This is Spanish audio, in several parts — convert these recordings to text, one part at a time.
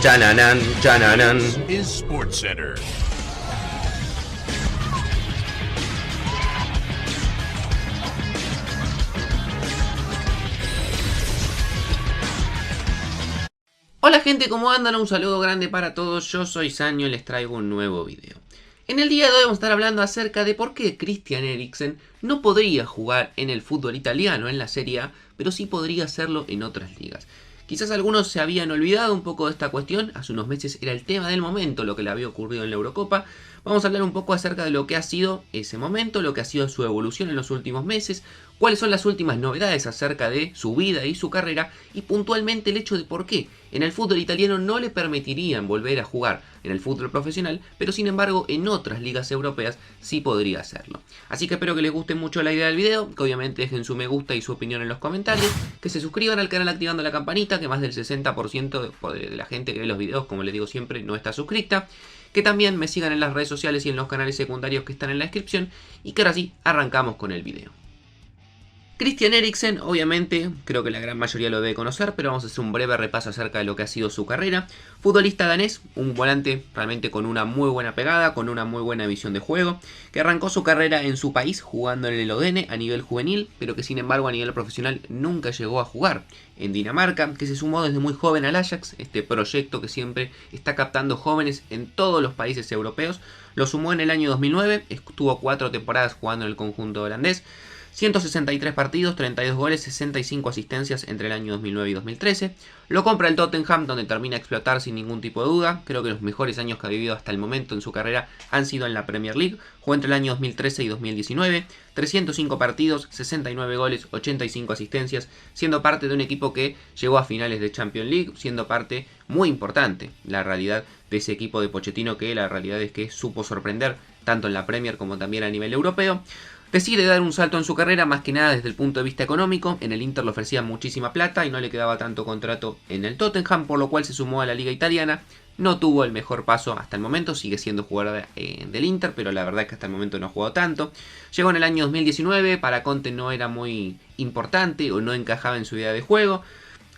Chananan, chananan. Is SportsCenter. Hola gente, ¿cómo andan? Un saludo grande para todos, yo soy Sanyo y les traigo un nuevo video. En el día de hoy vamos a estar hablando acerca de por qué Christian Eriksen no podría jugar en el fútbol italiano, en la Serie A, pero sí podría hacerlo en otras ligas. Quizás algunos se habían olvidado un poco de esta cuestión, hace unos meses era el tema del momento lo que le había ocurrido en la Eurocopa. Vamos a hablar un poco acerca de lo que ha sido ese momento, lo que ha sido su evolución en los últimos meses, cuáles son las últimas novedades acerca de su vida y su carrera y puntualmente el hecho de por qué en el fútbol italiano no le permitirían volver a jugar en el fútbol profesional, pero sin embargo en otras ligas europeas sí podría hacerlo. Así que espero que les guste mucho la idea del video, que obviamente dejen su me gusta y su opinión en los comentarios, que se suscriban al canal activando la campanita, que más del 60% de la gente que ve los videos, como les digo siempre, no está suscrita. Que también me sigan en las redes sociales y en los canales secundarios que están en la descripción. Y que ahora sí, arrancamos con el video. Christian Eriksen, obviamente, creo que la gran mayoría lo debe conocer, pero vamos a hacer un breve repaso acerca de lo que ha sido su carrera. Futbolista danés, un volante realmente con una muy buena pegada, con una muy buena visión de juego, que arrancó su carrera en su país jugando en el Odense a nivel juvenil, pero que sin embargo a nivel profesional nunca llegó a jugar en Dinamarca, que se sumó desde muy joven al Ajax, este proyecto que siempre está captando jóvenes en todos los países europeos. Lo sumó en el año 2009, estuvo 4 temporadas jugando en el conjunto holandés. 163 partidos, 32 goles, 65 asistencias entre el año 2009 y 2013. Lo compra el Tottenham, donde termina a explotar sin ningún tipo de duda. Creo que los mejores años que ha vivido hasta el momento en su carrera han sido en la Premier League. Jugó entre el año 2013 y 2019. 305 partidos, 69 goles, 85 asistencias, siendo parte de un equipo que llegó a finales de Champions League, siendo parte muy importante, la realidad de ese equipo de Pochettino, que la realidad es que supo sorprender tanto en la Premier como también a nivel europeo. Decide dar un salto en su carrera, más que nada desde el punto de vista económico. En el Inter le ofrecían muchísima plata y no le quedaba tanto contrato en el Tottenham, por lo cual se sumó a la liga italiana. No tuvo el mejor paso hasta el momento, sigue siendo jugador del Inter, pero la verdad es que hasta el momento no ha jugado tanto. Llegó en el año 2019, para Conte no era muy importante o no encajaba en su idea de juego.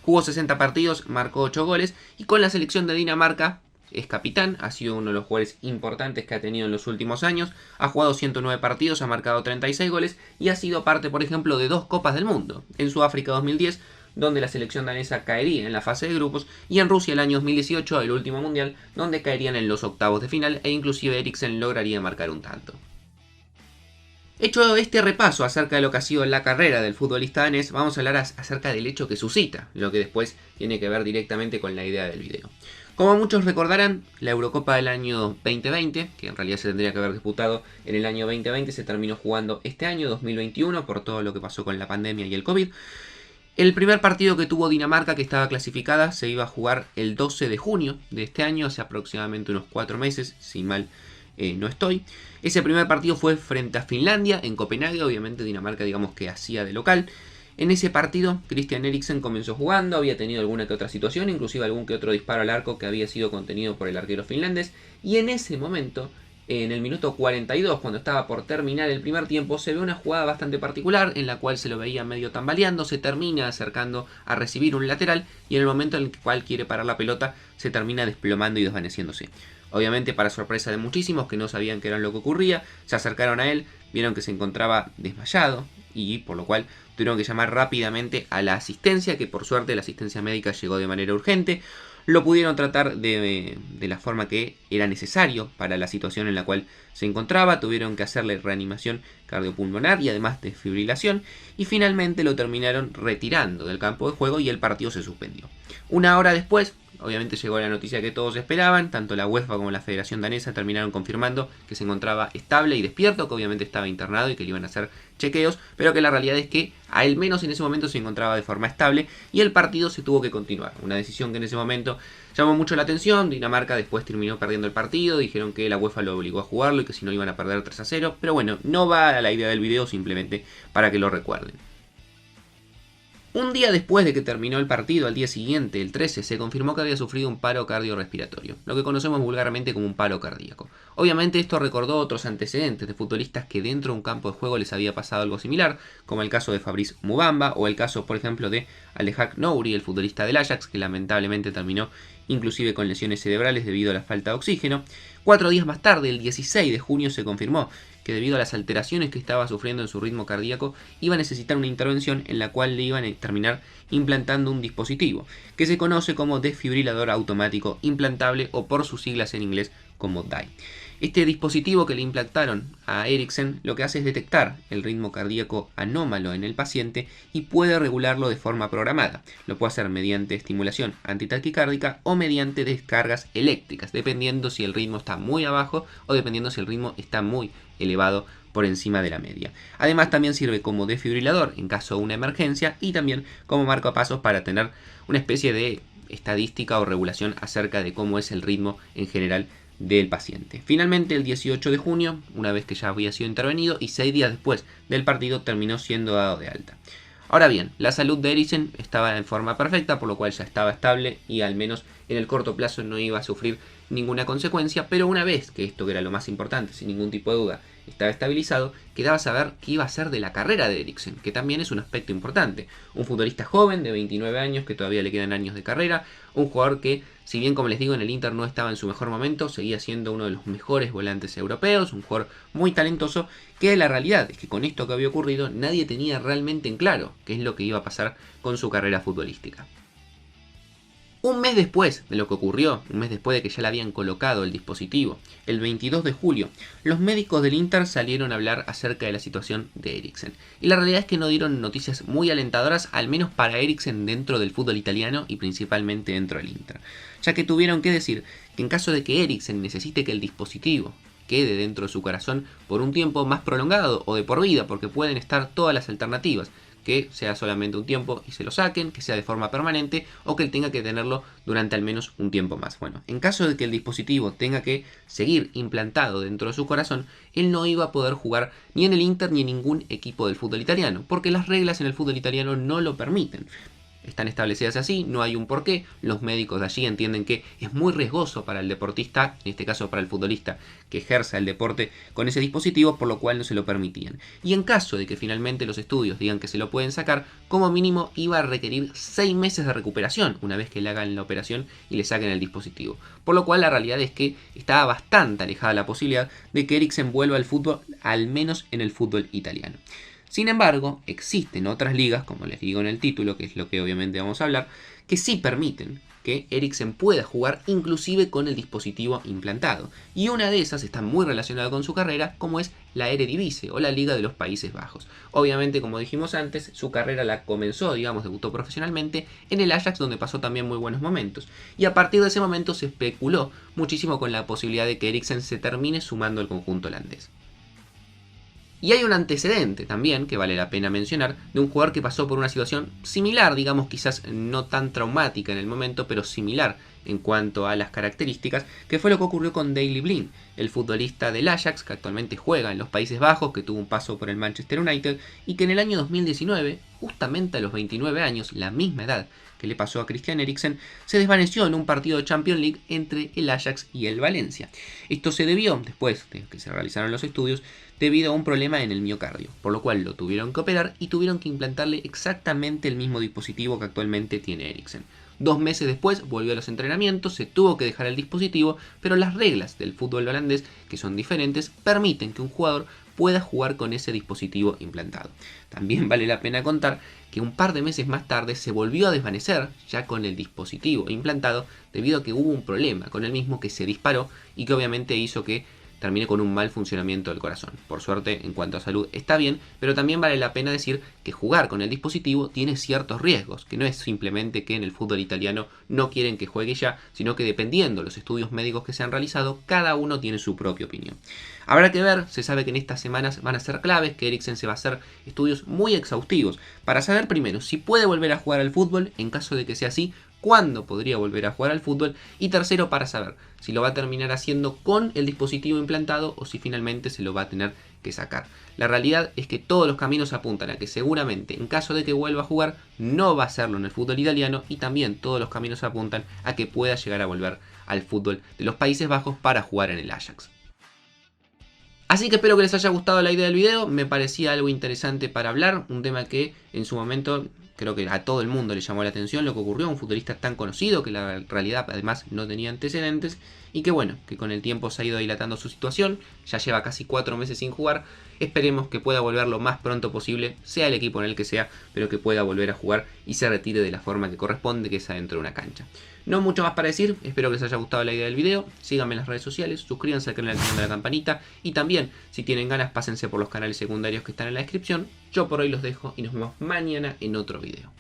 Jugó 60 partidos, marcó 8 goles y con la selección de Dinamarca es capitán, ha sido uno de los jugadores importantes que ha tenido en los últimos años, ha jugado 109 partidos, ha marcado 36 goles y ha sido parte, por ejemplo, de 2 Copas del Mundo, en Sudáfrica 2010, donde la selección danesa caería en la fase de grupos, y en Rusia el año 2018, el último mundial, donde caerían en los octavos de final e inclusive Eriksen lograría marcar un tanto. Hecho este repaso acerca de lo que ha sido la carrera del futbolista danés, vamos a hablar acerca del hecho que suscita, lo que después tiene que ver directamente con la idea del video. Como muchos recordarán, la Eurocopa del año 2020, que en realidad se tendría que haber disputado en el año 2020, se terminó jugando este año, 2021, por todo lo que pasó con la pandemia y el COVID. El primer partido que tuvo Dinamarca, que estaba clasificada, se iba a jugar el 12 de junio de este año, hace aproximadamente unos 4 meses, si mal no estoy. Ese primer partido fue frente a Finlandia, en Copenhague, obviamente Dinamarca digamos que hacía de local. En ese partido, Christian Eriksen comenzó jugando, había tenido alguna que otra situación, inclusive algún que otro disparo al arco que había sido contenido por el arquero finlandés. Y en ese momento, en el minuto 42, cuando estaba por terminar el primer tiempo, se ve una jugada bastante particular en la cual se lo veía medio tambaleando, se termina acercando a recibir un lateral y en el momento en el cual quiere parar la pelota, se termina desplomando y desvaneciéndose. Obviamente para sorpresa de muchísimos que no sabían qué era lo que ocurría, se acercaron a él, vieron que se encontraba desmayado y por lo cual tuvieron que llamar rápidamente a la asistencia, que por suerte la asistencia médica llegó de manera urgente. Lo pudieron tratar de la forma que era necesario para la situación en la cual se encontraba. Tuvieron que hacerle reanimación cardiopulmonar y además desfibrilación. Y finalmente lo terminaron retirando del campo de juego y el partido se suspendió. Una hora después, obviamente llegó la noticia que todos esperaban. Tanto la UEFA como la Federación Danesa terminaron confirmando que se encontraba estable y despierto, que obviamente estaba internado y que le iban a hacer chequeos, pero que la realidad es que al menos en ese momento se encontraba de forma estable y el partido se tuvo que continuar. Una decisión que en ese momento llamó mucho la atención. Dinamarca después terminó perdiendo el partido, dijeron que la UEFA lo obligó a jugarlo y que si no iban a perder 3-0, pero bueno, no va a la idea del video, simplemente para que lo recuerden. Un día después de que terminó el partido, al día siguiente, el 13, se confirmó que había sufrido un paro cardiorrespiratorio, lo que conocemos vulgarmente como un paro cardíaco. Obviamente esto recordó otros antecedentes de futbolistas que dentro de un campo de juego les había pasado algo similar, como el caso de Fabrice Mubamba o el caso, por ejemplo, de Alejandro Nouri, el futbolista del Ajax, que lamentablemente terminó inclusive con lesiones cerebrales debido a la falta de oxígeno. 4 días más tarde, el 16 de junio, se confirmó que debido a las alteraciones que estaba sufriendo en su ritmo cardíaco, iba a necesitar una intervención en la cual le iban a terminar implantando un dispositivo, que se conoce como desfibrilador automático implantable o por sus siglas en inglés como DAI. Este dispositivo que le implantaron a Eriksen lo que hace es detectar el ritmo cardíaco anómalo en el paciente y puede regularlo de forma programada. Lo puede hacer mediante estimulación antitaquicárdica o mediante descargas eléctricas, dependiendo si el ritmo está muy abajo o dependiendo si el ritmo está muy elevado por encima de la media. Además también sirve como desfibrilador en caso de una emergencia y también como marcapasos para tener una especie de estadística o regulación acerca de cómo es el ritmo en general del paciente. Finalmente, el 18 de junio, una vez que ya había sido intervenido y 6 días después del partido, terminó siendo dado de alta. Ahora bien, la salud de Eriksen estaba en forma perfecta, por lo cual ya estaba estable y al menos en el corto plazo no iba a sufrir ninguna consecuencia, pero una vez que esto, que era lo más importante, sin ningún tipo de duda, estaba estabilizado, quedaba saber qué iba a ser de la carrera de Eriksen, que también es un aspecto importante. Un futbolista joven de 29 años, que todavía le quedan años de carrera, un jugador que, si bien como les digo en el Inter no estaba en su mejor momento, seguía siendo uno de los mejores volantes europeos, un jugador muy talentoso, que la realidad es que con esto que había ocurrido nadie tenía realmente en claro qué es lo que iba a pasar con su carrera futbolística. Un mes después de lo que ocurrió, un mes después de que ya le habían colocado el dispositivo, el 22 de julio, los médicos del Inter salieron a hablar acerca de la situación de Eriksen. Y la realidad es que no dieron noticias muy alentadoras, al menos para Eriksen dentro del fútbol italiano y principalmente dentro del Inter. Ya que tuvieron que decir que en caso de que Eriksen necesite que el dispositivo quede dentro de su corazón por un tiempo más prolongado o de por vida, porque pueden estar todas las alternativas, que sea solamente un tiempo y se lo saquen, que sea de forma permanente o que él tenga que tenerlo durante al menos un tiempo más. Bueno, en caso de que el dispositivo tenga que seguir implantado dentro de su corazón, él no iba a poder jugar ni en el Inter ni en ningún equipo del fútbol italiano, porque las reglas en el fútbol italiano no lo permiten. Están establecidas así, no hay un porqué. Los médicos de allí entienden que es muy riesgoso para el deportista, en este caso para el futbolista, que ejerza el deporte con ese dispositivo, por lo cual no se lo permitían. Y en caso de que finalmente los estudios digan que se lo pueden sacar, como mínimo iba a requerir 6 meses de recuperación una vez que le hagan la operación y le saquen el dispositivo. Por lo cual la realidad es que estaba bastante alejada la posibilidad de que Eriksen vuelva al fútbol, al menos en el fútbol italiano. Sin embargo, existen otras ligas, como les digo en el título, que es lo que obviamente vamos a hablar, que sí permiten que Eriksen pueda jugar inclusive con el dispositivo implantado. Y una de esas está muy relacionada con su carrera, como es la Eredivisie o la Liga de los Países Bajos. Obviamente, como dijimos antes, su carrera la comenzó, debutó profesionalmente en el Ajax, donde pasó también muy buenos momentos. Y a partir de ese momento se especuló muchísimo con la posibilidad de que Eriksen se termine sumando al conjunto holandés. Y hay un antecedente también, que vale la pena mencionar, de un jugador que pasó por una situación similar, digamos quizás no tan traumática en el momento, pero similar en cuanto a las características, que fue lo que ocurrió con Daley Blind, el futbolista del Ajax, que actualmente juega en los Países Bajos, que tuvo un paso por el Manchester United, y que en el año 2019, justamente a los 29 años, la misma edad que le pasó a Christian Eriksen, se desvaneció en un partido de Champions League entre el Ajax y el Valencia. Esto se debió, después de que se realizaron los estudios, debido a un problema en el miocardio, por lo cual lo tuvieron que operar y tuvieron que implantarle exactamente el mismo dispositivo que actualmente tiene Eriksen. 2 meses después volvió a los entrenamientos, se tuvo que dejar el dispositivo, pero las reglas del fútbol holandés, que son diferentes, permiten que un jugador pueda jugar con ese dispositivo implantado. También vale la pena contar que un par de meses más tarde se volvió a desvanecer ya con el dispositivo implantado debido a que hubo un problema con el mismo que se disparó y que obviamente hizo que termine con un mal funcionamiento del corazón. Por suerte, en cuanto a salud, está bien, pero también vale la pena decir que jugar con el dispositivo tiene ciertos riesgos, que no es simplemente que en el fútbol italiano no quieren que juegue ya, sino que dependiendo de los estudios médicos que se han realizado, cada uno tiene su propia opinión. Habrá que ver, se sabe que en estas semanas van a ser claves, que Eriksen se va a hacer estudios muy exhaustivos para saber primero si puede volver a jugar al fútbol, en caso de que sea así, cuándo podría volver a jugar al fútbol, y tercero, para saber si lo va a terminar haciendo con el dispositivo implantado o si finalmente se lo va a tener que sacar. La realidad es que todos los caminos apuntan a que seguramente, en caso de que vuelva a jugar, no va a hacerlo en el fútbol italiano, y también todos los caminos apuntan a que pueda llegar a volver al fútbol de los Países Bajos para jugar en el Ajax. Así que espero que les haya gustado la idea del video, me parecía algo interesante para hablar, un tema que en su momento creo que a todo el mundo le llamó la atención lo que ocurrió a un futbolista tan conocido que la realidad además no tenía antecedentes, y que bueno, que con el tiempo se ha ido dilatando su situación, ya lleva casi 4 meses sin jugar. Esperemos que pueda volver lo más pronto posible, sea el equipo en el que sea, pero que pueda volver a jugar y se retire de la forma que corresponde, que es adentro de una cancha. No mucho más para decir, espero que les haya gustado la idea del video, síganme en las redes sociales, suscríbanse al canal, activando la campanita, y también, si tienen ganas, pásense por los canales secundarios que están en la descripción. Yo por hoy los dejo y nos vemos mañana en otro video.